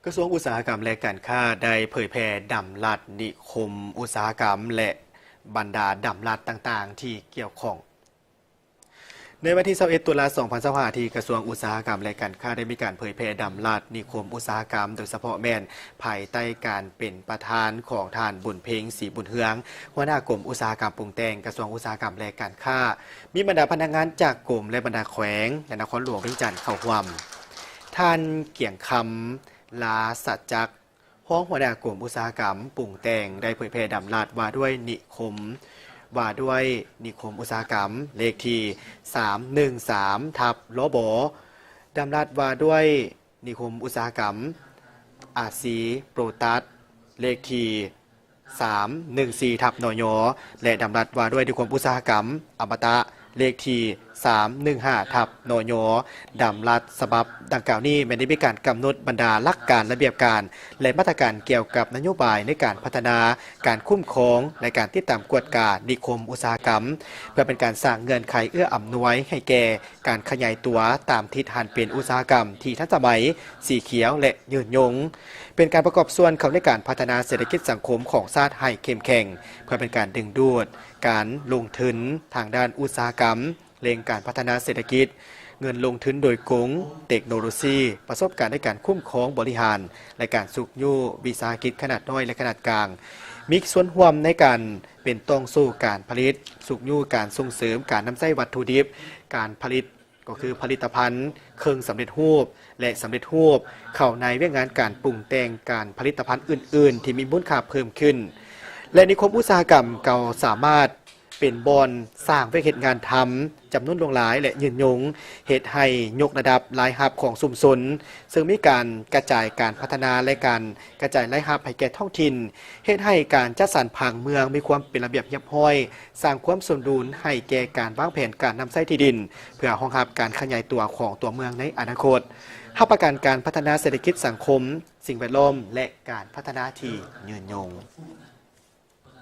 กระทรวงอุตสาหกรรมและการค้าได้เผยแพร่ดำรัฐนิคมอุตสาหกรรมและบรรดาดำรัฐต่างๆที่เกี่ยวข้องในวันที่21ตุลา2025ที่กระทรวงอุตสาหกรรมและการค้าได้มีการเผยแพร่ดำรัฐนิคมอุตสาหกรรมโดยเฉพาะแม่นภายใต้การเป็นประธานของท่านบุญเพ็งศรีบุญเฮืองหัวหน้ากรมอุตสาหกรรมปรุงแต่งกระทรวงอุตสาหกรรมและการค้ามีบรรดาพนักงานจากกรมและบรรดาแขวงและนครหลวงเวียงจันทน์เข้าร่วมท่านเกี่ยงคำลาสัจจักห้องหัวหน้ากรมอุตสาหกรรมปรุงแต่งได้เผยแพร่ดำรัฐว่าด้วยนิคมอุตสาหกรรมเลขที่313ทับลบดำรัฐว่าด้วยนิคมอุตสาหกรรมอาซีโปรตัสเลขที่314ทับนยและดำรัฐว่าด้วยนิคมอุตสาหกรรมอมตะเลขที่315ทับนยดำรัฐฉบับดังกล่าวนี้ไม่ได้มีการกำหนดบรรดาหลักการระเบียบการและมาตรการเกี่ยวกับนโยบายในการพัฒนาการคุ้มครองและการติดตามกวดกานิคมอุตสาหกรรมเพื่อเป็นการสร้างเงื่อนไขเอื้ออำนวยให้แก่การขยายตัวตามทิศทางเป็นอุตสาหกรรมที่ทันสมัยสีเขียวและยืนยงเป็นการประกอบส่วนเข้าในการพัฒนาเศรษฐกิจสังคมของชาติให้เข้มแข็งเพื่อเป็นการดึงดูดการลงทุนทางด้านอุตสาหกรรมเร่งการพัฒนาเศรษฐกิจเงินลงทุนโดยกงเทคโนโลยีประสบการณ์ในการคุ้มครองบริหารและการสุกยู่วิสาหกิจขนาดน้อยและขนาดกลางมีส่วนร่วมในการเป็นต้องสู้การผลิตสุกยู่การส่งเสริมการนำใช้วัตถุดิบการผลิตก็คือผลิตภัณฑ์เครื่องสำเร็จรูปและสำเร็จรูปเข้าในเรื่องงานการปรุงแต่งการผลิตภัณฑ์อื่นๆที่มีมูลค่าเพิ่มขึ้นและนิคมอุตสาหกรรมเก่าสามารถเป็นบอนสร้างเพื่อเหตุงานทำจำนวนหลวงหลายและยืนยงเหตุให้ยกระดับรายรับของชุมชนซึ่งมีการกระจายการพัฒนาและการกระจายรายรับให้แก่ท้องถิ่นเหตุให้การจัดสรรผังเมืองมีความเป็นระเบียบเรียบร้อยสร้างความสมดุลให้แก่การวางแผนการนำใช้ที่ดินเพื่อรองรับการขยายตัวของตัวเมืองในอนาคตรับประกันการพัฒนาเศรษฐกิจสังคมสิ่งแวดล้อมและการพัฒนาที่ยืนยง